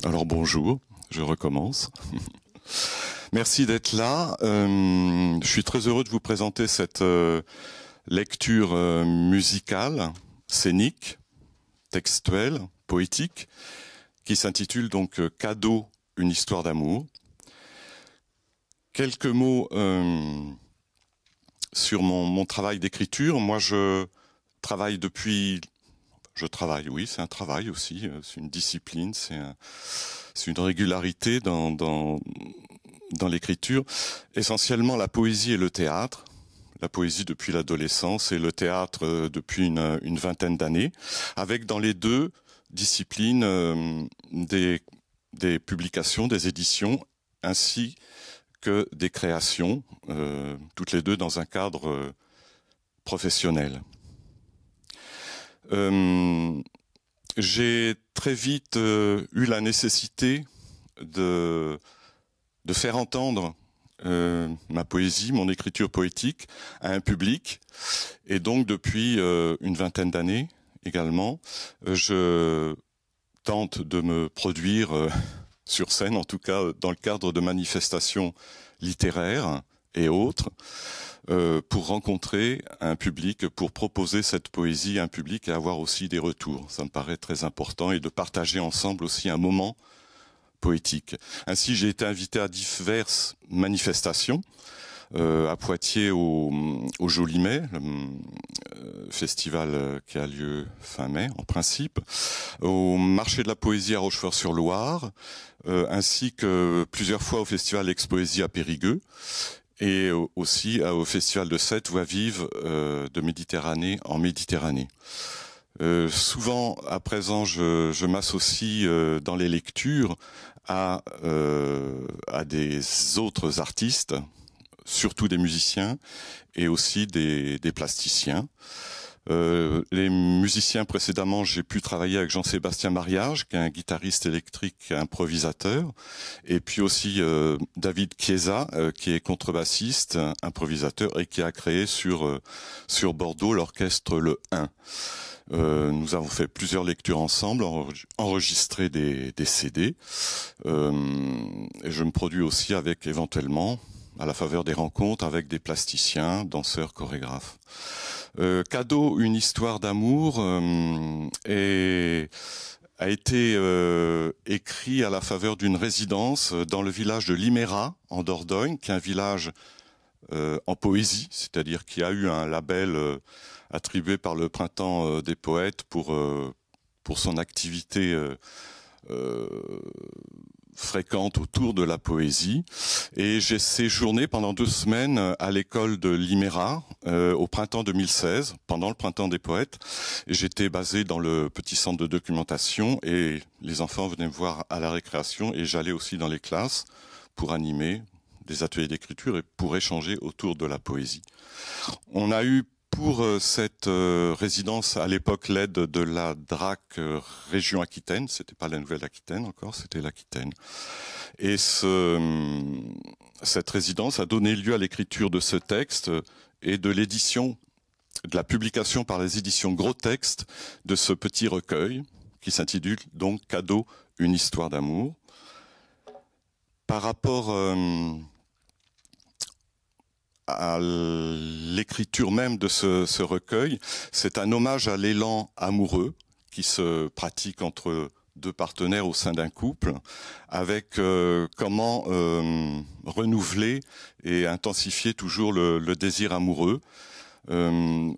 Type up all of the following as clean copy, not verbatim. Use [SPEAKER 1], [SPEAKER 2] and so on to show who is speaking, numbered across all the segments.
[SPEAKER 1] Alors bonjour, je recommence. Merci d'être là. Je suis très heureux de vous présenter cette lecture musicale, scénique, textuelle, poétique, qui s'intitule donc Cadeau, une histoire d'amour. Quelques mots sur mon travail d'écriture. Moi, je travaille, oui, c'est un travail aussi, c'est une discipline, c'est une régularité dans l'écriture. Essentiellement la poésie et le théâtre. La poésie depuis l'adolescence et le théâtre depuis une vingtaine d'années, avec dans les deux disciplines des publications, des éditions, ainsi que des créations, toutes les deux dans un cadre professionnel. J'ai très vite eu la nécessité de faire entendre ma poésie, mon écriture poétique à un public. Et donc depuis une vingtaine d'années également, je tente de me produire sur scène, en tout cas dans le cadre de manifestations littéraires et autres, pour rencontrer un public, pour proposer cette poésie à un public et avoir aussi des retours. Ça me paraît très important, et de partager ensemble aussi un moment poétique. Ainsi, j'ai été invité à diverses manifestations, à Poitiers au Joli Mai, le festival qui a lieu fin mai en principe, au marché de la poésie à Rochefort-sur-Loire, ainsi que plusieurs fois au festival Ex-Poésie à Périgueux, et aussi au festival de Sète, Voix vive de Méditerranée en Méditerranée. Souvent, à présent, je m'associe dans les lectures à des autres artistes, surtout des musiciens et aussi des plasticiens. Les musiciens, précédemment, j'ai pu travailler avec Jean-Sébastien Mariage, qui est un guitariste électrique improvisateur, et puis aussi David Chiesa, qui est contrebassiste, improvisateur, et qui a créé sur Bordeaux l'orchestre Le 1. Nous avons fait plusieurs lectures ensemble, enregistré des CD. Et je me produis aussi avec, éventuellement, à la faveur des rencontres, avec des plasticiens, danseurs, chorégraphes. Cadeau, une histoire d'amour a été écrit à la faveur d'une résidence dans le village de Liméra, en Dordogne, qui est un village en poésie, c'est-à-dire qui a eu un label attribué par le Printemps des poètes pour son activité fréquente autour de la poésie. Et j'ai séjourné pendant 2 semaines à l'école de Liméra au printemps 2016, pendant le Printemps des poètes. Et j'étais basé dans le petit centre de documentation, et les enfants venaient me voir à la récréation, et j'allais aussi dans les classes pour animer des ateliers d'écriture et pour échanger autour de la poésie. On a eu pour cette résidence à l'époque l'aide de la DRAC région Aquitaine. C'était pas la Nouvelle-Aquitaine encore, c'était l'Aquitaine. Et cette résidence a donné lieu à l'écriture de ce texte et de l'édition, de la publication par les éditions Gros Texte de ce petit recueil qui s'intitule donc Cadeau, une histoire d'amour. Par rapport à l'écriture même de ce recueil, c'est un hommage à l'élan amoureux qui se pratique entre 2 partenaires au sein d'un couple, avec comment renouveler et intensifier toujours le désir amoureux, et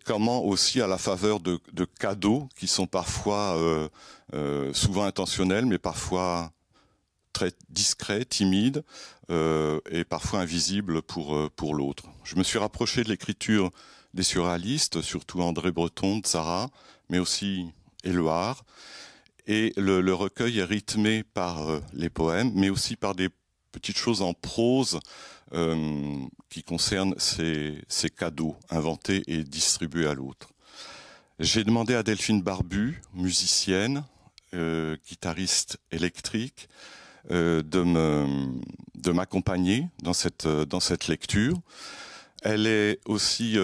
[SPEAKER 1] comment aussi, à la faveur de cadeaux qui sont parfois souvent intentionnels, mais parfois très discret, timide, et parfois invisible pour l'autre. Je me suis rapproché de l'écriture des surréalistes, surtout André Breton, Tzara, mais aussi Éluard. Et le recueil est rythmé par les poèmes, mais aussi par des petites choses en prose qui concernent ces cadeaux inventés et distribués à l'autre. J'ai demandé à Delphine Barbu, musicienne, guitariste électrique, de m'accompagner dans cette lecture. Elle est aussi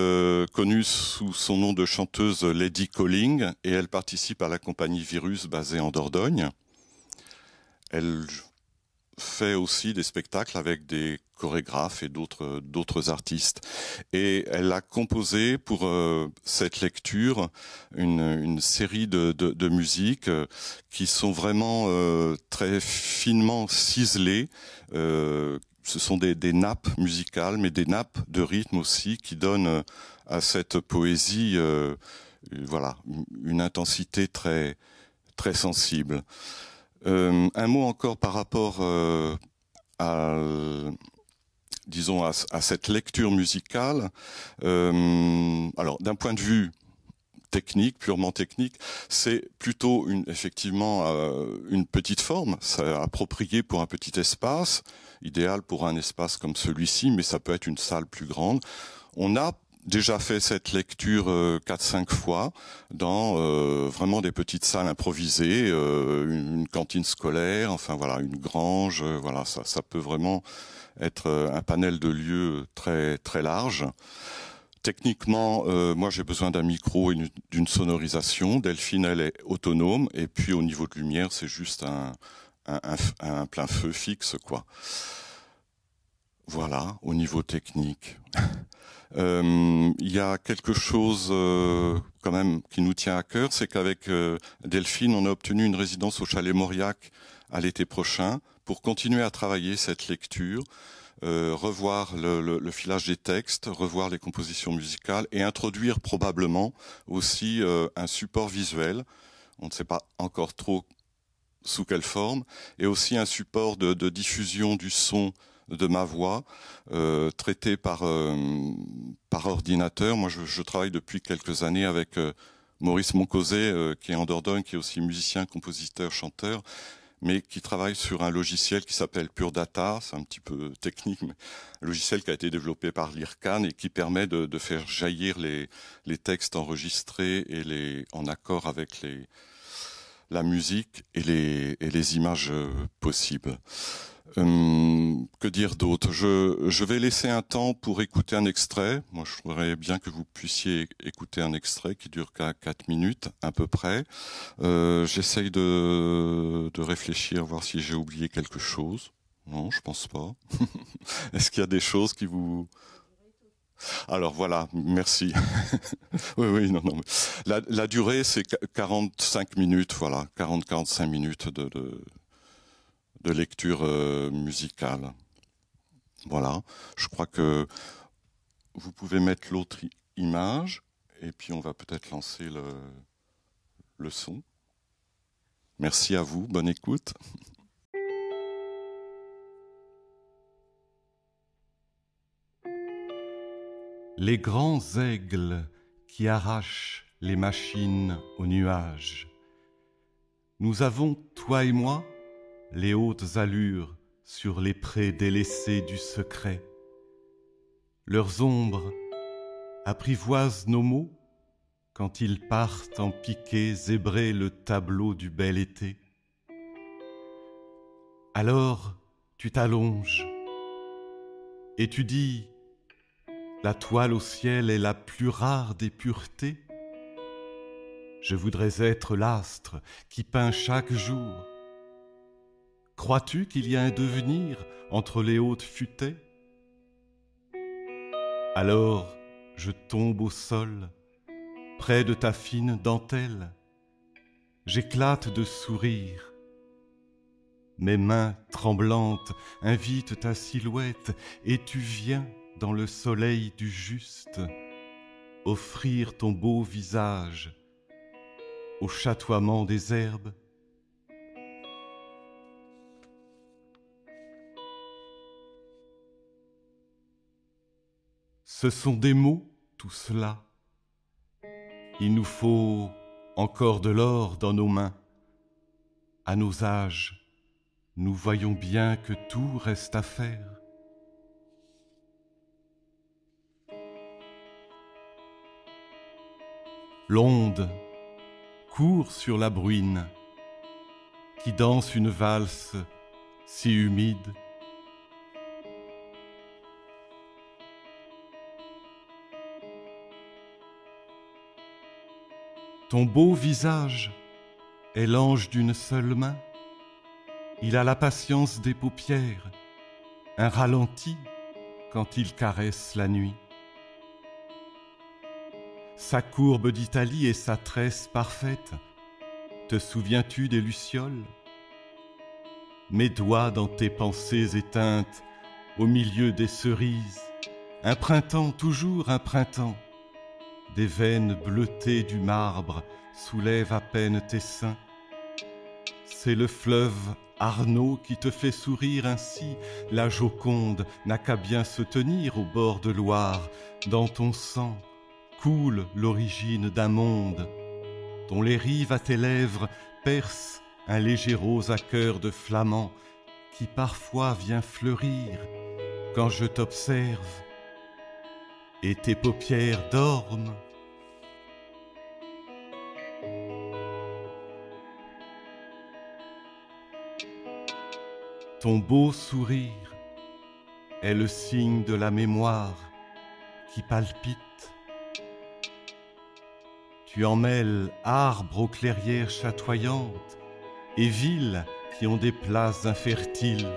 [SPEAKER 1] connue sous son nom de chanteuse Lady Calling, et elle participe à la compagnie Virus basée en Dordogne. elle fait aussi des spectacles avec des chorégraphes et d'autres artistes. Et elle a composé pour cette lecture une série de musiques qui sont vraiment très finement ciselées. Ce sont des nappes musicales, mais des nappes de rythme aussi, qui donnent à cette poésie voilà, une intensité très, très sensible. Un mot encore par rapport à, disons, à cette lecture musicale. Alors, d'un point de vue technique, purement technique, c'est plutôt effectivement une petite forme, c'est approprié pour un petit espace, idéal pour un espace comme celui-ci, mais ça peut être une salle plus grande. On a déjà fait cette lecture 4-5 fois dans vraiment des petites salles improvisées, une cantine scolaire, enfin voilà, une grange, voilà, ça peut vraiment être un panel de lieux très très large. Techniquement, moi j'ai besoin d'un micro et d'une sonorisation. Delphine, elle est autonome, et puis au niveau de lumière, c'est juste un plein feu fixe, quoi. Voilà, au niveau technique. Il y a quelque chose quand même qui nous tient à cœur, c'est qu'avec Delphine, on a obtenu une résidence au Chalet Mauriac à l'été prochain pour continuer à travailler cette lecture, revoir le filage des textes, revoir les compositions musicales et introduire probablement aussi un support visuel. On ne sait pas encore trop sous quelle forme, et aussi un support de diffusion du son de ma voix, traité par ordinateur. Moi, je travaille depuis quelques années avec Maurice Moncoset, qui est en Dordogne, qui est aussi musicien, compositeur, chanteur, mais qui travaille sur un logiciel qui s'appelle Pure Data. C'est un petit peu technique, mais un logiciel qui a été développé par l'IRCAN et qui permet de faire jaillir les textes enregistrés et en accord avec la musique et les images possibles. Que dire d'autre? Je vais laisser un temps pour écouter un extrait. Moi, je voudrais bien que vous puissiez écouter un extrait qui dure qu'à 4 minutes à peu près. J'essaye de réfléchir, voir si j'ai oublié quelque chose. Non, je pense pas. Est-ce qu'il y a des choses qui vous... Alors voilà, merci. Oui, oui, non, non. La durée, c'est 45 minutes, voilà, 40-45 minutes de lecture musicale. Voilà, je crois que vous pouvez mettre l'autre image, et puis on va peut-être lancer le son. Merci à vous, bonne écoute.
[SPEAKER 2] Les grands aigles qui arrachent les machines aux nuages. Nous avons, toi et moi, les hautes allures sur les prés délaissés du secret. Leurs ombres apprivoisent nos mots quand ils partent en piqué zébrer le tableau du bel été. Alors tu t'allonges et tu dis: la toile au ciel est la plus rare des puretés. Je voudrais être l'astre qui peint chaque jour. Crois-tu qu'il y a un devenir entre les hautes futaies? Alors je tombe au sol, près de ta fine dentelle. J'éclate de sourire. Mes mains tremblantes invitent ta silhouette et tu viens dans le soleil du juste offrir ton beau visage au chatoiement des herbes. Ce sont des mots, tout cela. Il nous faut encore de l'or dans nos mains. À nos âges, nous voyons bien que tout reste à faire. L'onde court sur la bruine qui danse une valse si humide. Ton beau visage est l'ange d'une seule main. Il a la patience des paupières, un ralenti quand il caresse la nuit. Sa courbe d'Italie et sa tresse parfaite, te souviens-tu des lucioles? Mes doigts dans tes pensées éteintes, au milieu des cerises, un printemps, toujours un printemps, des veines bleutées du marbre soulèvent à peine tes seins. C'est le fleuve Arno qui te fait sourire ainsi, la Joconde n'a qu'à bien se tenir au bord de Loire, dans ton sang coule l'origine d'un monde, dont les rives à tes lèvres percent un léger rose à cœur de flamand, qui parfois vient fleurir quand je t'observe, et tes paupières dorment. Ton beau sourire est le signe de la mémoire qui palpite. Tu en mêles arbres aux clairières chatoyantes et villes qui ont des places infertiles.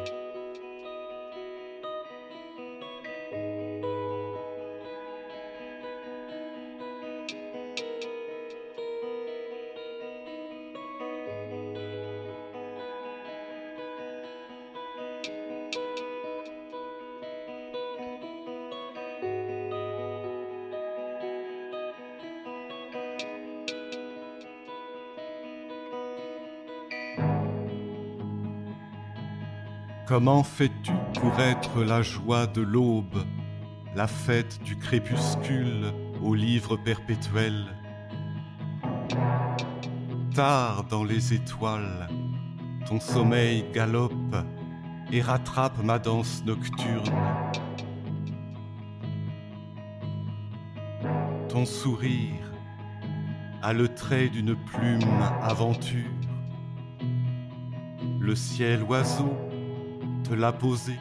[SPEAKER 2] Comment fais-tu pour être la joie de l'aube, la fête du crépuscule au livre perpétuel? Tard dans les étoiles, ton sommeil galope et rattrape ma danse nocturne. Ton sourire a le trait d'une plume aventure. Le ciel oiseau te l'a posé